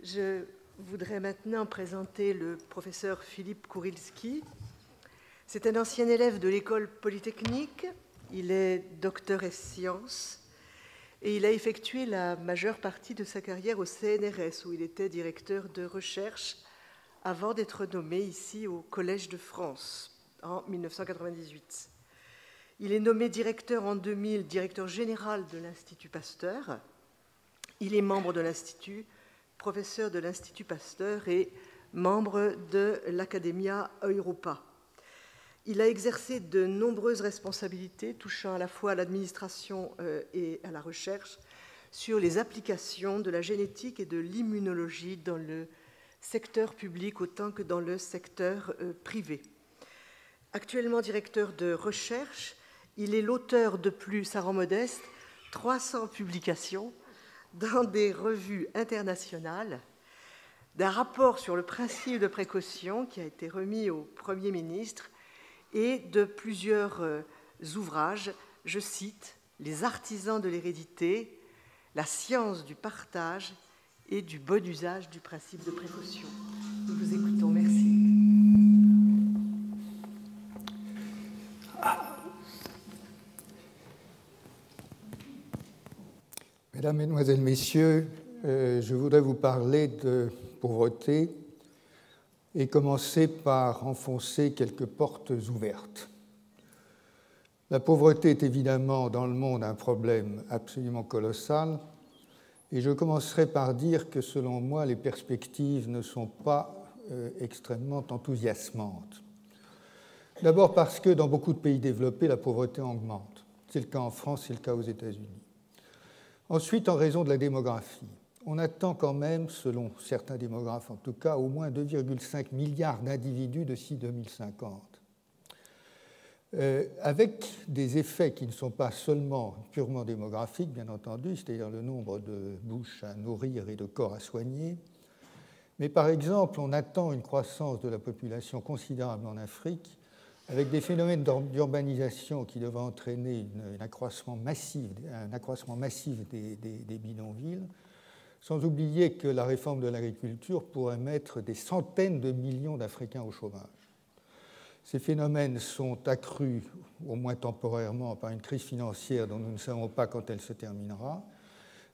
Je voudrais maintenant présenter le professeur Philippe Kourilski. C'est un ancien élève de l'école polytechnique. Il est docteur ès sciences et il a effectué la majeure partie de sa carrière au CNRS, où il était directeur de recherche avant d'être nommé ici au Collège de France en 1998. Il est nommé directeur en 2000, directeur général de l'Institut Pasteur. Il est membre de l'Institut, professeur de l'Institut Pasteur et membre de l'Academia Europa. Il a exercé de nombreuses responsabilités touchant à la fois à l'administration et à la recherche sur les applications de la génétique et de l'immunologie dans le secteur public autant que dans le secteur privé. Actuellement directeur de recherche, il est l'auteur de plus, ça rend modeste, 300 publications dans des revues internationales, d'un rapport sur le principe de précaution qui a été remis au Premier ministre et de plusieurs ouvrages, je cite, « Les artisans de l'hérédité, la science du partage et du bon usage du principe de précaution ». Nous vous écoutons, merci. Mesdames, Mesdemoiselles, Messieurs, je voudrais vous parler de pauvreté et commencer par enfoncer quelques portes ouvertes. La pauvreté est évidemment dans le monde un problème absolument colossal et je commencerai par dire que selon moi, les perspectives ne sont pas extrêmement enthousiasmantes. D'abord parce que dans beaucoup de pays développés, la pauvreté augmente. C'est le cas en France, c'est le cas aux États-Unis. Ensuite, en raison de la démographie, on attend quand même, selon certains démographes en tout cas, au moins 2,5 milliards d'individus d'ici 2050. Avec des effets qui ne sont pas seulement purement démographiques, bien entendu, c'est-à-dire le nombre de bouches à nourrir et de corps à soigner, mais par exemple, on attend une croissance de la population considérable en Afrique, avec des phénomènes d'urbanisation qui devraient entraîner un accroissement massif des bidonvilles, sans oublier que la réforme de l'agriculture pourrait mettre des centaines de millions d'Africains au chômage. Ces phénomènes sont accrus, au moins temporairement, par une crise financière dont nous ne savons pas quand elle se terminera.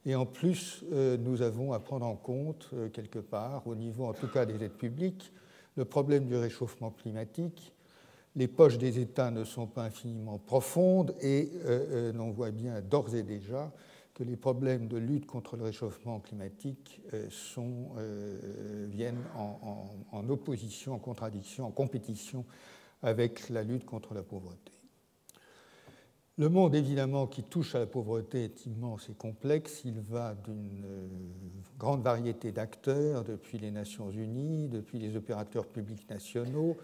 Et en plus, nous avons à prendre en compte, quelque part, au niveau en tout cas des aides publiques, le problème du réchauffement climatique. Les poches des États ne sont pas infiniment profondes et l'on voit bien d'ores et déjà que les problèmes de lutte contre le réchauffement climatique viennent en opposition, en contradiction, en compétition avec la lutte contre la pauvreté. Le monde, évidemment, qui touche à la pauvreté est immense et complexe. Il va d'une grande variété d'acteurs, depuis les Nations Unies, depuis les opérateurs publics nationaux,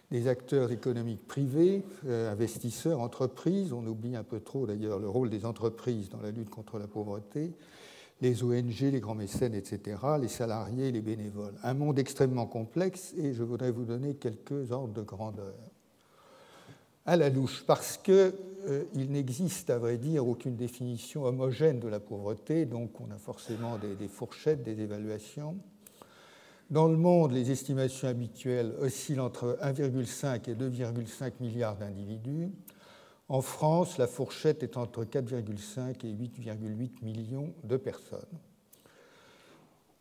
des acteurs économiques privés, investisseurs, entreprises, on oublie un peu trop d'ailleurs le rôle des entreprises dans la lutte contre la pauvreté, les ONG, les grands mécènes, etc., les salariés, les bénévoles. Un monde extrêmement complexe et je voudrais vous donner quelques ordres de grandeur. À la louche, parce qu'il n'existe, à vrai dire, aucune définition homogène de la pauvreté, donc on a forcément des fourchettes, des évaluations. Dans le monde, les estimations habituelles oscillent entre 1,5 et 2,5 milliards d'individus. En France, la fourchette est entre 4,5 et 8,8 millions de personnes.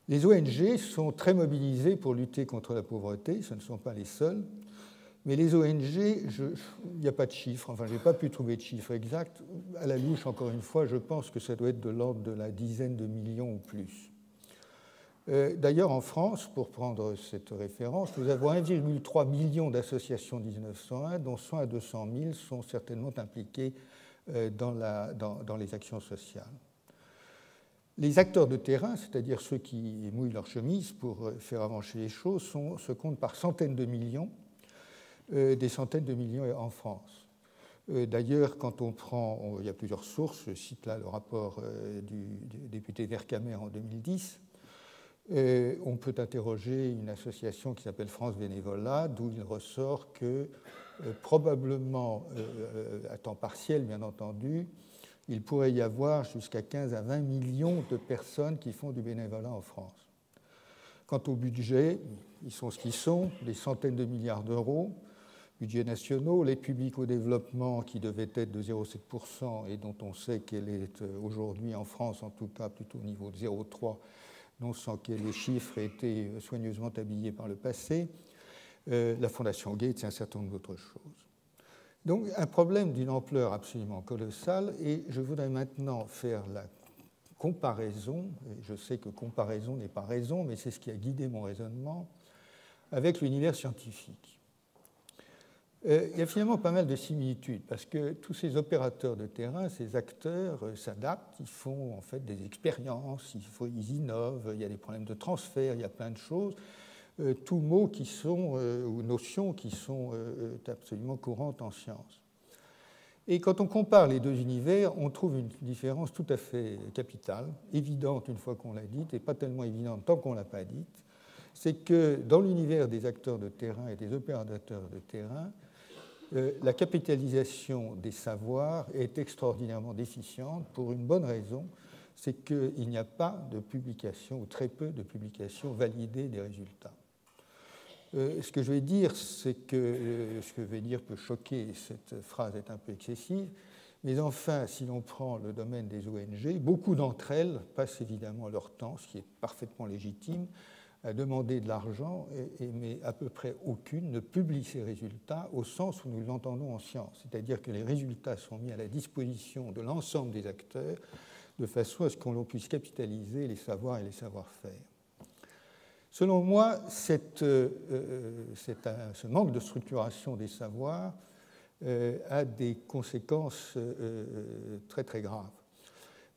Les ONG sont très mobilisées pour lutter contre la pauvreté, ce ne sont pas les seuls, mais les ONG, il n'y a pas de chiffres, enfin je n'ai pas pu trouver de chiffres exacts. À la louche, encore une fois, je pense que ça doit être de l'ordre de la dizaine de millions ou plus. D'ailleurs, en France, pour prendre cette référence, nous avons 1,3 million d'associations 1901, dont 100 à 200 000 sont certainement impliquées dans les actions sociales. Les acteurs de terrain, c'est-à-dire ceux qui mouillent leur chemise pour faire avancer les choses, se comptent par centaines de millions, des centaines de millions en France. D'ailleurs, quand on prend, il y a plusieurs sources, je cite là le rapport du député Vercamer en 2010, on peut interroger une association qui s'appelle France Bénévolat, d'où il ressort que probablement, à temps partiel bien entendu, il pourrait y avoir jusqu'à 15 à 20 millions de personnes qui font du bénévolat en France. Quant au budget, ils sont ce qu'ils sont, des centaines de milliards d'euros, budgets nationaux, l'aide publique au développement qui devait être de 0,7% et dont on sait qu'elle est aujourd'hui en France, en tout cas plutôt au niveau de 0,3%, non sans que les chiffres aient été soigneusement habillés par le passé, la Fondation Gates et un certain nombre d'autres choses. Donc un problème d'une ampleur absolument colossale, et je voudrais maintenant faire la comparaison, et je sais que comparaison n'est pas raison, mais c'est ce qui a guidé mon raisonnement, avec l'univers scientifique. Il y a finalement pas mal de similitudes, parce que tous ces opérateurs de terrain, ces acteurs s'adaptent, ils font en fait des expériences, ils innovent, il y a des problèmes de transfert, il y a plein de choses, tous mots qui sont, ou notions qui sont absolument courantes en sciences. Et quand on compare les deux univers, on trouve une différence tout à fait capitale, évidente une fois qu'on l'a dite, et pas tellement évidente tant qu'on ne l'a pas dite, c'est que dans l'univers des acteurs de terrain et des opérateurs de terrain, la capitalisation des savoirs est extraordinairement déficiente pour une bonne raison, c'est qu'il n'y a pas de publication, ou très peu de publications validées des résultats. Ce que je vais dire, c'est que ce que je vais dire peut choquer, cette phrase est un peu excessive, mais enfin, si l'on prend le domaine des ONG, beaucoup d'entre elles passent évidemment leur temps, ce qui est parfaitement légitime, à demander de l'argent, mais à peu près aucune ne publie ses résultats au sens où nous l'entendons en science, c'est-à-dire que les résultats sont mis à la disposition de l'ensemble des acteurs de façon à ce qu'on puisse capitaliser les savoirs et les savoir-faire. Selon moi, ce manque de structuration des savoirs a des conséquences très très graves.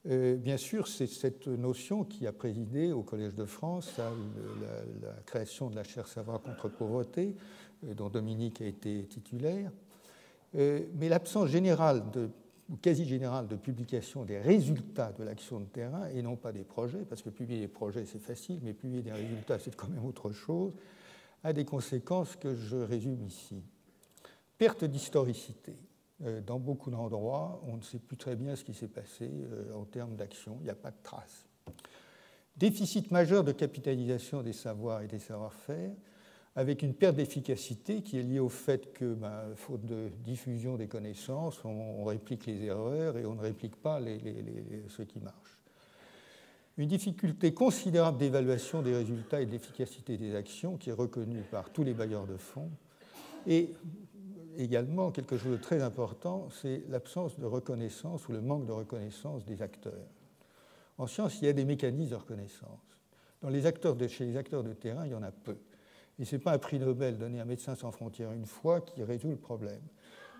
Bien sûr, c'est cette notion qui a présidé au Collège de France à la création de la chaire Savoir contre pauvreté, dont Dominique a été titulaire. Mais l'absence générale ou quasi générale de publication des résultats de l'action de terrain, et non pas des projets, parce que publier des projets c'est facile, mais publier des résultats c'est quand même autre chose, a des conséquences que je résume ici. Perte d'historicité. Dans beaucoup d'endroits, on ne sait plus très bien ce qui s'est passé en termes d'action, il n'y a pas de traces. Déficit majeur de capitalisation des savoirs et des savoir-faire, avec une perte d'efficacité qui est liée au fait que, faute de diffusion des connaissances, on réplique les erreurs et on ne réplique pas ce qui marche. Une difficulté considérable d'évaluation des résultats et de l'efficacité des actions qui est reconnue par tous les bailleurs de fonds. Et également, quelque chose de très important, c'est l'absence de reconnaissance ou le manque de reconnaissance des acteurs. En science, il y a des mécanismes de reconnaissance. Chez les acteurs de terrain, il y en a peu. Et ce n'est pas un prix Nobel donné à Médecins sans frontières une fois qui résout le problème.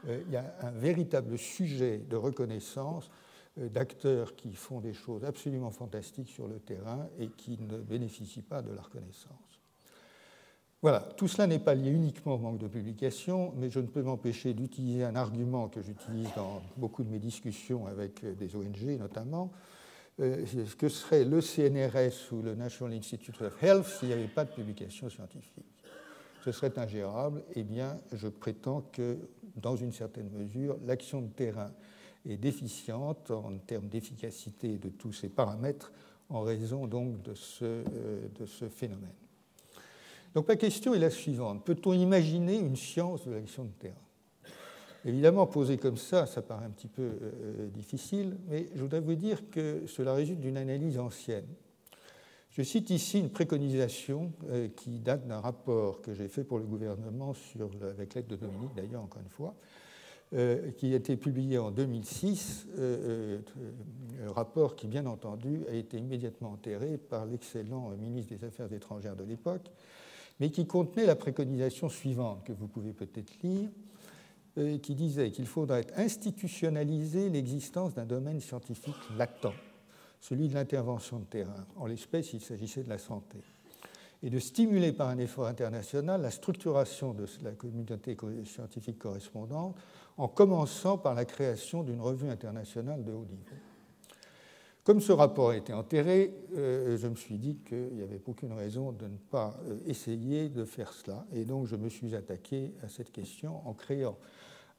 Il y a un véritable sujet de reconnaissance d'acteurs qui font des choses absolument fantastiques sur le terrain et qui ne bénéficient pas de la reconnaissance. Voilà, tout cela n'est pas lié uniquement au manque de publication, mais je ne peux m'empêcher d'utiliser un argument que j'utilise dans beaucoup de mes discussions avec des ONG notamment, ce que serait le CNRS ou le National Institute of Health s'il n'y avait pas de publication scientifique. Ce serait ingérable. Eh bien, je prétends que, dans une certaine mesure, l'action de terrain est déficiente en termes d'efficacité de tous ces paramètres en raison donc de ce phénomène. Donc ma question est la suivante. Peut-on imaginer une science de l'action de terrain ? Évidemment, posé comme ça paraît un petit peu difficile, mais je voudrais vous dire que cela résulte d'une analyse ancienne. Je cite ici une préconisation qui date d'un rapport que j'ai fait pour le gouvernement, avec l'aide de Dominique d'ailleurs, encore une fois, qui a été publié en 2006, un rapport qui, bien entendu, a été immédiatement enterré par l'excellent ministre des Affaires étrangères de l'époque, mais qui contenait la préconisation suivante, que vous pouvez peut-être lire, qui disait qu'il faudrait institutionnaliser l'existence d'un domaine scientifique latent, celui de l'intervention de terrain. En l'espèce, il s'agissait de la santé. Et de stimuler par un effort international la structuration de la communauté scientifique correspondante, en commençant par la création d'une revue internationale de haut niveau. Comme ce rapport a été enterré, je me suis dit qu'il n'y avait aucune raison de ne pas essayer de faire cela. Et donc je me suis attaqué à cette question en créant,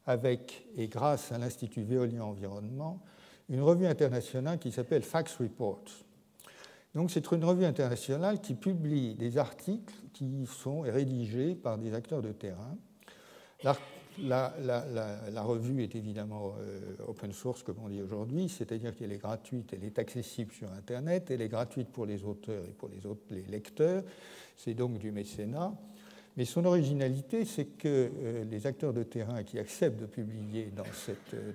avec et grâce à l'Institut Véolia Environnement, une revue internationale qui s'appelle Facts Reports. Donc c'est une revue internationale qui publie des articles qui sont rédigés par des acteurs de terrain. La revue est évidemment open source, comme on dit aujourd'hui, c'est-à-dire qu'elle est gratuite, elle est accessible sur Internet, elle est gratuite pour les auteurs et pour les lecteurs, c'est donc du mécénat. Mais son originalité, c'est que les acteurs de terrain qui acceptent de publier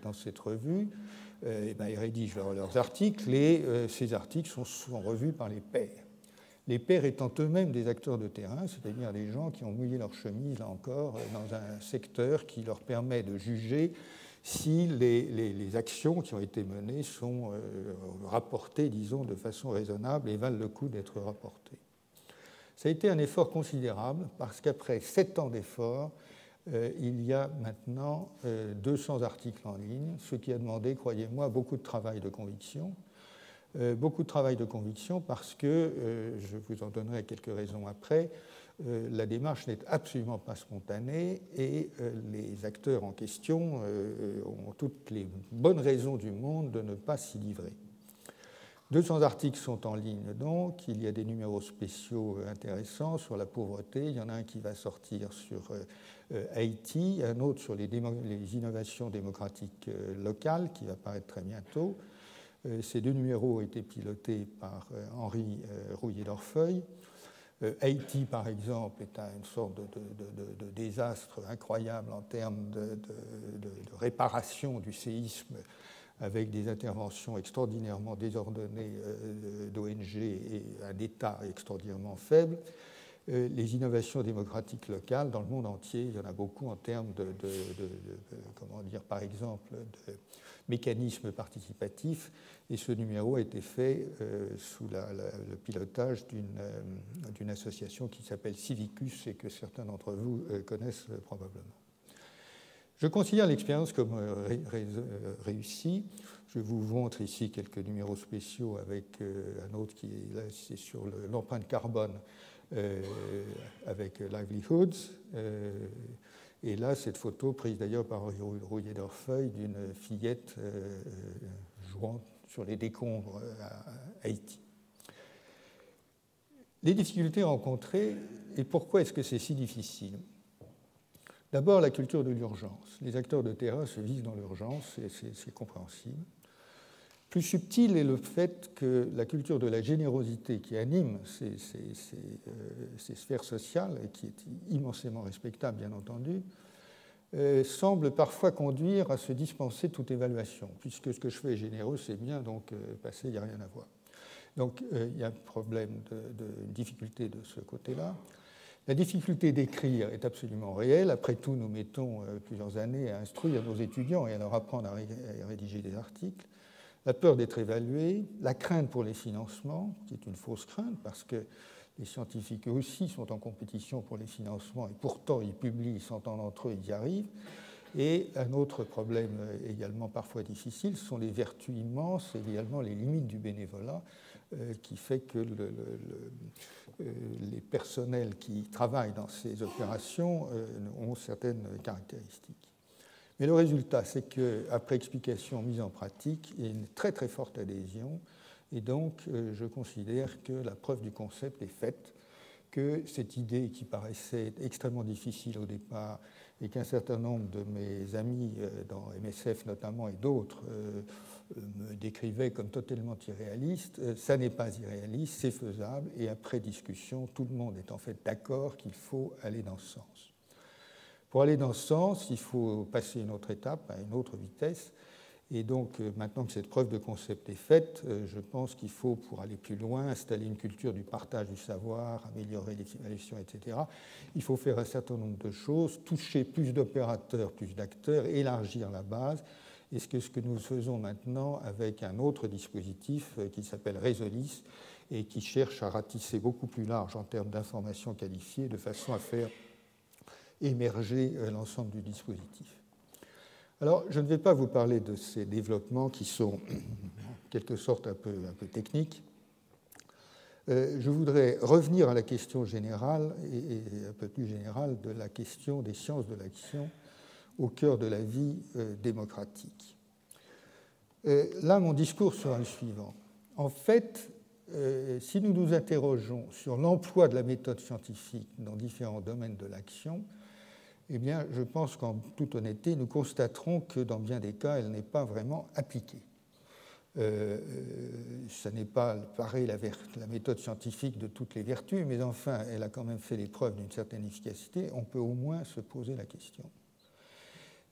dans cette revue, ils rédigent leurs articles et ces articles sont revus par les pairs. Les pairs étant eux-mêmes des acteurs de terrain, c'est-à-dire des gens qui ont mouillé leur chemise, là encore, dans un secteur qui leur permet de juger si les actions qui ont été menées sont rapportées, disons, de façon raisonnable et valent le coup d'être rapportées. Ça a été un effort considérable parce qu'après 7 ans d'efforts, il y a maintenant 200 articles en ligne, ce qui a demandé, croyez-moi, beaucoup de travail de conviction. Beaucoup de travail de conviction parce que, je vous en donnerai quelques raisons après, la démarche n'est absolument pas spontanée et les acteurs en question ont toutes les bonnes raisons du monde de ne pas s'y livrer. 200 articles sont en ligne donc, il y a des numéros spéciaux intéressants sur la pauvreté, il y en a un qui va sortir sur Haïti, un autre sur les innovations démocratiques locales qui va paraître très bientôt. Ces 2 numéros ont été pilotés par Henri Rouillé d'Orfeuille. Haïti, par exemple, est une sorte de désastre incroyable en termes de réparation du séisme, avec des interventions extraordinairement désordonnées d'ONG et un État extraordinairement faible. Les innovations démocratiques locales, dans le monde entier, il y en a beaucoup en termes comment dire, par exemple, de mécanismes participatifs, et ce numéro a été fait sous le pilotage d'une association qui s'appelle Civicus et que certains d'entre vous connaissent probablement. Je considère l'expérience comme réussie. Je vous montre ici quelques numéros spéciaux avec un autre qui est là, c'est sur l'empreinte carbone avec Livelihoods. Et là, cette photo prise d'ailleurs par Rouillé d'Orfeuille d'une fillette jouant sur les décombres à Haïti. Les difficultés rencontrées et pourquoi est-ce que c'est si difficile ? D'abord, la culture de l'urgence. Les acteurs de terrain se vivent dans l'urgence, et c'est compréhensible. Plus subtil est le fait que la culture de la générosité qui anime ces sphères sociales, et qui est immensément respectable, bien entendu, semble parfois conduire à se dispenser toute évaluation, puisque ce que je fais est généreux, c'est bien, donc passer, il n'y a rien à voir. Donc il y a un problème de difficulté de ce côté-là. La difficulté d'écrire est absolument réelle. Après tout, nous mettons plusieurs années à instruire nos étudiants et à leur apprendre à rédiger des articles. La peur d'être évalué, la crainte pour les financements, qui est une fausse crainte, parce que les scientifiques eux aussi sont en compétition pour les financements, et pourtant ils publient, ils s'entendent entre eux, ils y arrivent. Et un autre problème également parfois difficile, ce sont les vertus immenses et également les limites du bénévolat, qui fait que les personnels qui travaillent dans ces opérations ont certaines caractéristiques. Mais le résultat, c'est qu'après explication mise en pratique, il y a une très très forte adhésion, et donc je considère que la preuve du concept est faite, que cette idée qui paraissait extrêmement difficile au départ, et qu'un certain nombre de mes amis dans MSF notamment et d'autres me décrivaient comme totalement irréaliste, ça n'est pas irréaliste, c'est faisable, et après discussion, tout le monde est en fait d'accord qu'il faut aller dans ce sens. Pour aller dans ce sens, il faut passer une autre étape, à une autre vitesse, et donc maintenant que cette preuve de concept est faite, je pense qu'il faut, pour aller plus loin, installer une culture du partage du savoir, améliorer l'évaluation, etc. Il faut faire un certain nombre de choses, toucher plus d'opérateurs, plus d'acteurs, élargir la base, et ce que nous faisons maintenant avec un autre dispositif qui s'appelle Résolis et qui cherche à ratisser beaucoup plus large en termes d'informations qualifiées de façon à faire émerger l'ensemble du dispositif. Alors, je ne vais pas vous parler de ces développements qui sont en quelque sorte un peu techniques. Je voudrais revenir à la question générale et un peu plus générale de la question des sciences de l'action au cœur de la vie démocratique. Là, mon discours sera le suivant. En fait, si nous nous interrogeons sur l'emploi de la méthode scientifique dans différents domaines de l'action, eh bien, je pense qu'en toute honnêteté, nous constaterons que dans bien des cas, elle n'est pas vraiment appliquée. Ça n'est pas, pareil, la méthode scientifique de toutes les vertus, mais enfin, elle a quand même fait les preuves d'une certaine efficacité. On peut au moins se poser la question.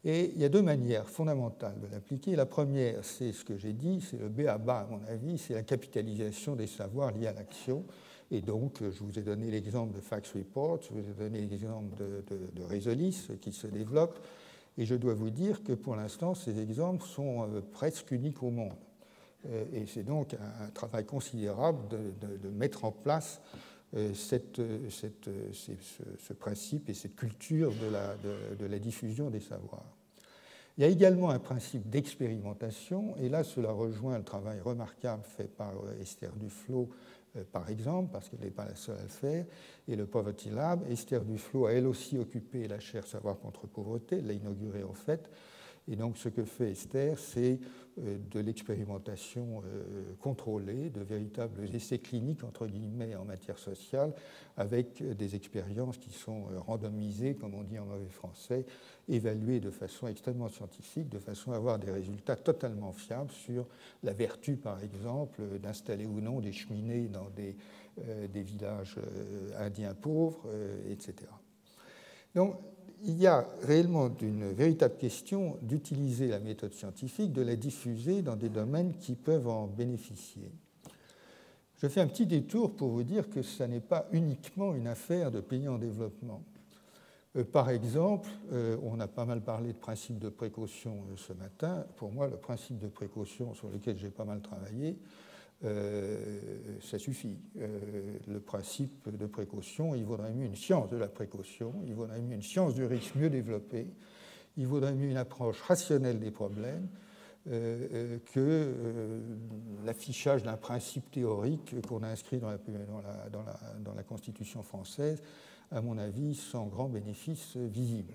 Et il y a deux manières fondamentales de l'appliquer. La première, c'est ce que j'ai dit, c'est le b.a.-ba, à mon avis, c'est la capitalisation des savoirs liés à l'action. Et donc, je vous ai donné l'exemple de Fax Report, je vous ai donné l'exemple de Resolis qui se développe, et je dois vous dire que pour l'instant, ces exemples sont presque uniques au monde. Et c'est donc un travail considérable de mettre en place ce principe et cette culture de la diffusion des savoirs. Il y a également un principe d'expérimentation, et là cela rejoint le travail remarquable fait par Esther Duflo, par exemple, parce qu'elle n'est pas la seule à le faire, et le Poverty Lab. Esther Duflo a elle aussi occupé la chaire Savoir contre pauvreté, elle l'a inaugurée en fait. Et donc ce que fait Esther, c'est de l'expérimentation contrôlée, de véritables essais cliniques, entre guillemets, en matière sociale, avec des expériences qui sont randomisées, comme on dit en mauvais français, évaluées de façon extrêmement scientifique, de façon à avoir des résultats totalement fiables sur la vertu, par exemple, d'installer ou non des cheminées dans des villages indiens pauvres, etc. Donc, il y a réellement une véritable question d'utiliser la méthode scientifique, de la diffuser dans des domaines qui peuvent en bénéficier. Je fais un petit détour pour vous dire que ce n'est pas uniquement une affaire de pays en développement. Par exemple, on a pas mal parlé de principe de précaution ce matin. Pour moi, le principe de précaution sur lequel j'ai pas mal travaillé, ça suffit. Le principe de précaution, il vaudrait mieux une science de la précaution, il vaudrait mieux une science du risque mieux développée, il vaudrait mieux une approche rationnelle des problèmes que l'affichage d'un principe théorique qu'on a inscrit dans la Constitution française, à mon avis, sans grand bénéfice visible.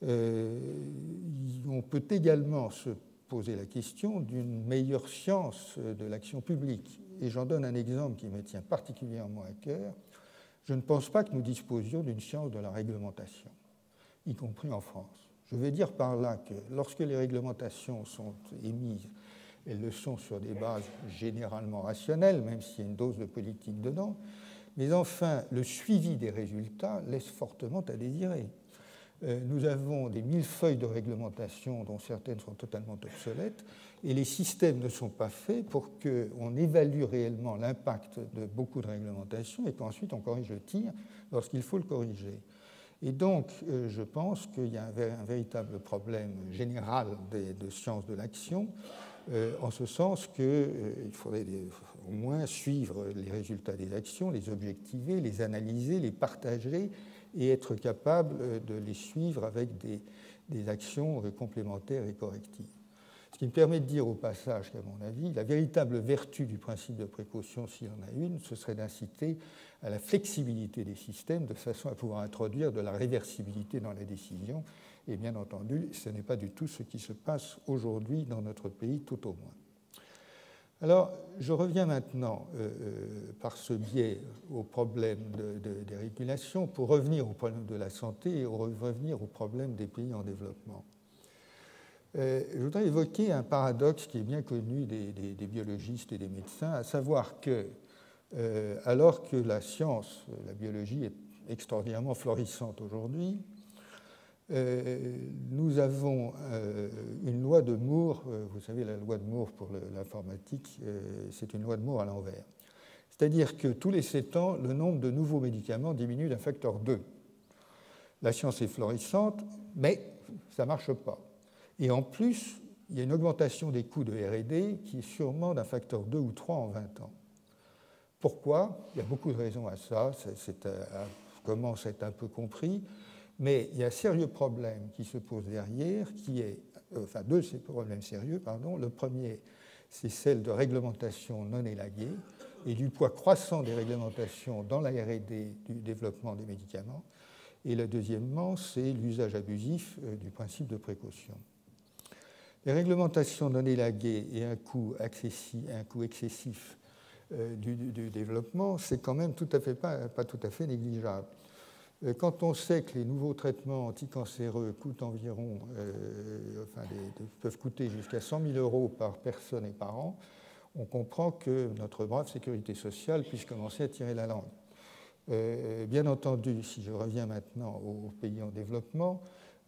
On peut également se poser la question d'une meilleure science de l'action publique. Et j'en donne un exemple qui me tient particulièrement à cœur. Je ne pense pas que nous disposions d'une science de la réglementation, y compris en France. Je veux dire par là que lorsque les réglementations sont émises, elles le sont sur des bases généralement rationnelles, même s'il y a une dose de politique dedans, mais enfin, le suivi des résultats laisse fortement à désirer. Nous avons des millefeuilles de réglementation dont certaines sont totalement obsolètes et les systèmes ne sont pas faits pour qu'on évalue réellement l'impact de beaucoup de réglementations et qu'ensuite on corrige le tir lorsqu'il faut le corriger. Et donc, je pense qu'il y a un véritable problème général de sciences de l'action, en ce sens qu'il faudrait au moins suivre les résultats des actions, les objectiver, les analyser, les partager et être capable de les suivre avec des actions complémentaires et correctives. Ce qui me permet de dire au passage qu'à mon avis, la véritable vertu du principe de précaution, s'il en a une, ce serait d'inciter à la flexibilité des systèmes de façon à pouvoir introduire de la réversibilité dans la décision. Et bien entendu, ce n'est pas du tout ce qui se passe aujourd'hui dans notre pays, tout au moins. Alors, je reviens maintenant par ce biais au problème des régulations pour revenir au problème de la santé et revenir au problème des pays en développement. Je voudrais évoquer un paradoxe qui est bien connu des biologistes et des médecins, à savoir que, alors que la science, la biologie est extraordinairement florissante aujourd'hui, nous avons une loi de Moore, vous savez, la loi de Moore pour l'informatique, c'est une loi de Moore à l'envers. C'est-à-dire que tous les 7 ans, le nombre de nouveaux médicaments diminue d'un facteur 2. La science est florissante, mais ça ne marche pas. Et en plus, il y a une augmentation des coûts de R&D qui est sûrement d'un facteur 2 ou 3 en 20 ans. Pourquoi ? Il y a beaucoup de raisons à ça, commence à être un peu compris. Mais il y a un sérieux problème qui se pose derrière, deux problèmes sérieux, pardon. Le premier, c'est celle de réglementation non élaguée et du poids croissant des réglementations dans la R&D du développement des médicaments. Et le deuxièmement, c'est l'usage abusif du principe de précaution. Les réglementations non élaguées et un coût excessif du développement, c'est quand même pas tout à fait négligeable. Quand on sait que les nouveaux traitements anticancéreux coûtent environ, peuvent coûter jusqu'à 100 000 euros par personne et par an, on comprend que notre brave sécurité sociale puisse commencer à tirer la langue. Bien entendu, si je reviens maintenant aux pays en développement,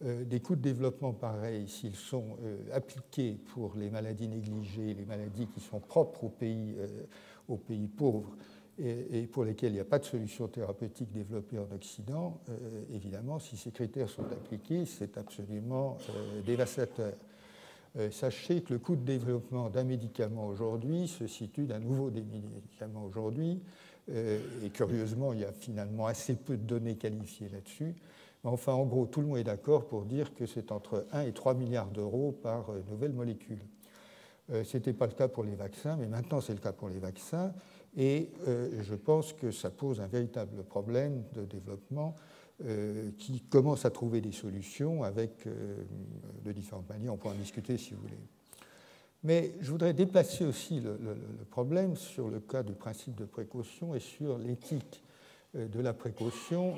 des coûts de développement pareils, s'ils sont appliqués pour les maladies négligées, les maladies qui sont propres aux pays pauvres et pour lesquels il n'y a pas de solution thérapeutique développée en Occident, évidemment, si ces critères sont appliqués, c'est absolument dévastateur. Sachez que le coût de développement d'un médicament aujourd'hui se situe, d'un nouveau des médicaments aujourd'hui, et curieusement, il y a finalement assez peu de données qualifiées là-dessus. Mais enfin, en gros, tout le monde est d'accord pour dire que c'est entre 1 et 3 milliards d'euros par nouvelle molécule. Ce n'était pas le cas pour les vaccins, mais maintenant c'est le cas pour les vaccins. Et je pense que ça pose un véritable problème de développement qui commence à trouver des solutions avec de différentes manières. On pourra en discuter si vous voulez. Mais je voudrais déplacer aussi le problème sur le cas du principe de précaution et sur l'éthique de la précaution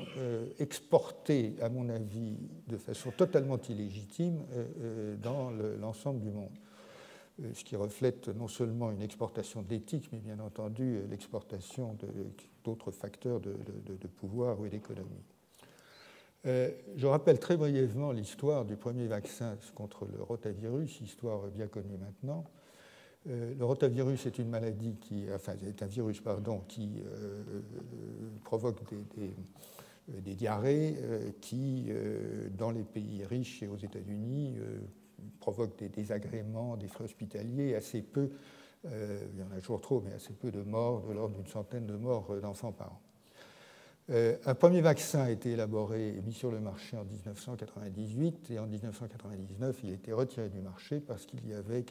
exportée, à mon avis, de façon totalement illégitime dans l'ensemble du monde. Ce qui reflète non seulement une exportation d'éthique, mais bien entendu l'exportation d'autres facteurs de pouvoir et d'économie. Je rappelle très brièvement l'histoire du premier vaccin contre le rotavirus, histoire bien connue maintenant. Le rotavirus est une maladie est un virus qui provoque des diarrhées qui, dans les pays riches et aux États-Unis, provoque des désagréments, des frais hospitaliers, assez peu, il y en a toujours trop, mais assez peu de morts, de l'ordre d'une centaine de morts d'enfants par an. Un premier vaccin a été élaboré et mis sur le marché en 1998 et en 1999 il a été retiré du marché parce qu'il y avait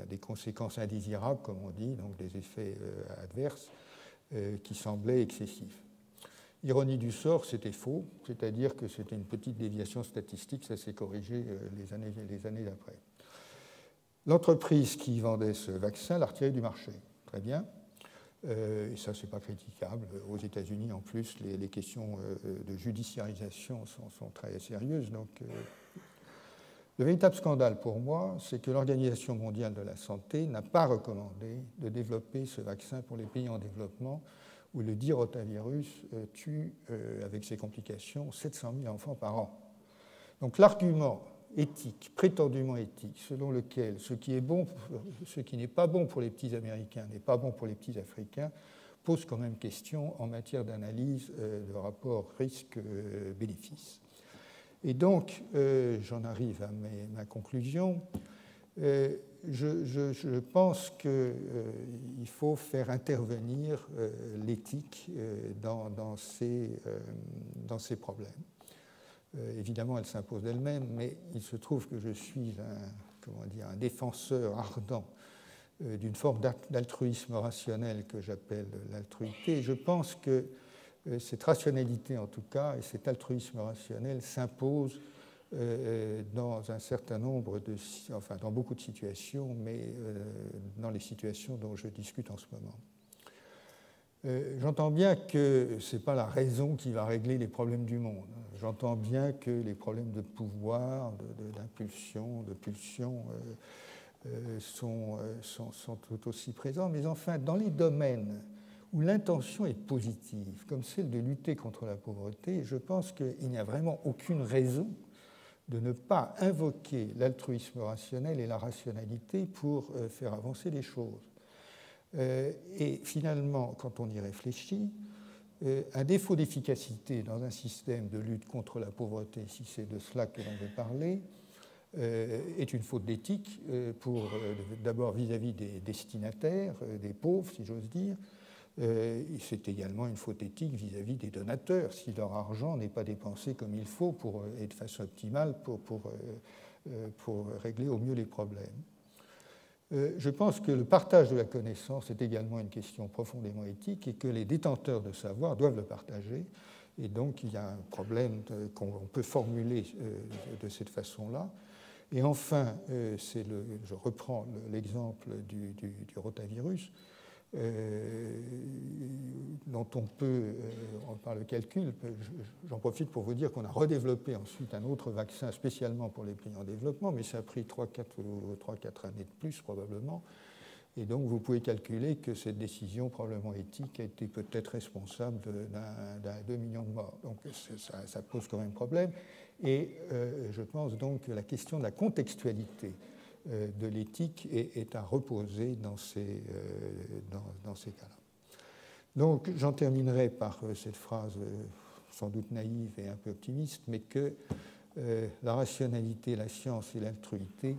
des conséquences indésirables, comme on dit, donc des effets adverses qui semblaient excessifs. Ironie du sort, c'était faux, c'est-à-dire que c'était une petite déviation statistique, ça s'est corrigé les années d'après. L'entreprise qui vendait ce vaccin l'a retiré du marché, très bien. Et ça, ce n'est pas critiquable. Aux États-Unis, en plus, les questions de judiciarisation sont très sérieuses. Donc, le véritable scandale pour moi, c'est que l'Organisation mondiale de la santé n'a pas recommandé de développer ce vaccin pour les pays en développement où le dit rotavirus tue, avec ses complications, 700 000 enfants par an. Donc l'argument éthique, prétendument éthique, selon lequel ce qui n'est pas bon pour les petits Américains n'est pas bon pour les petits Africains, pose quand même question en matière d'analyse de rapport risque-bénéfice. Et donc, j'en arrive à ma conclusion. Je pense qu'il faut faire intervenir l'éthique dans ces problèmes. Évidemment, elle s'impose d'elle-même, mais il se trouve que je suis un défenseur ardent d'une forme d'altruisme rationnel que j'appelle l'altruité. Je pense que cette rationalité, en tout cas, et cet altruisme rationnel s'imposent dans un certain nombre dans beaucoup de situations, mais dans les situations dont je discute en ce moment. J'entends bien que ce n'est pas la raison qui va régler les problèmes du monde. J'entends bien que les problèmes de pouvoir, d'impulsion, de pulsion sont tout aussi présents, mais enfin, dans les domaines où l'intention est positive, comme celle de lutter contre la pauvreté, je pense qu'il n'y a vraiment aucune raison de ne pas invoquer l'altruisme rationnel et la rationalité pour faire avancer les choses. Et finalement, quand on y réfléchit, un défaut d'efficacité dans un système de lutte contre la pauvreté, si c'est de cela que l'on veut parler, est une faute d'éthique, d'abord vis-à-vis des destinataires, des pauvres, si j'ose dire. C'est également une faute éthique vis-à-vis des donateurs, si leur argent n'est pas dépensé comme il faut et de façon optimale pour régler au mieux les problèmes. Je pense que le partage de la connaissance est également une question profondément éthique et que les détenteurs de savoir doivent le partager. Et donc, il y a un problème qu'on peut formuler de cette façon-là. Et enfin, je reprends l'exemple du rotavirus, dont on peut, par le calcul, j'en profite pour vous dire qu'on a redéveloppé ensuite un autre vaccin spécialement pour les pays en développement, mais ça a pris 3-4 années de plus probablement. Et donc vous pouvez calculer que cette décision probablement éthique a été peut-être responsable d'un 2 millions de morts. Donc ça pose quand même problème. Et je pense donc que la question de la contextualité de l'éthique est à reposer dans ces cas-là. Donc j'en terminerai par cette phrase sans doute naïve et un peu optimiste, mais que la rationalité, la science et l'altruité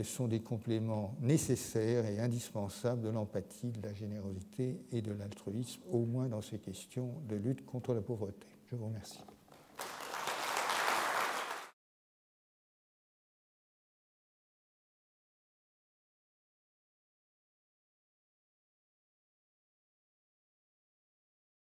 sont des compléments nécessaires et indispensables de l'empathie, de la générosité et de l'altruisme, au moins dans ces questions de lutte contre la pauvreté. Je vous remercie.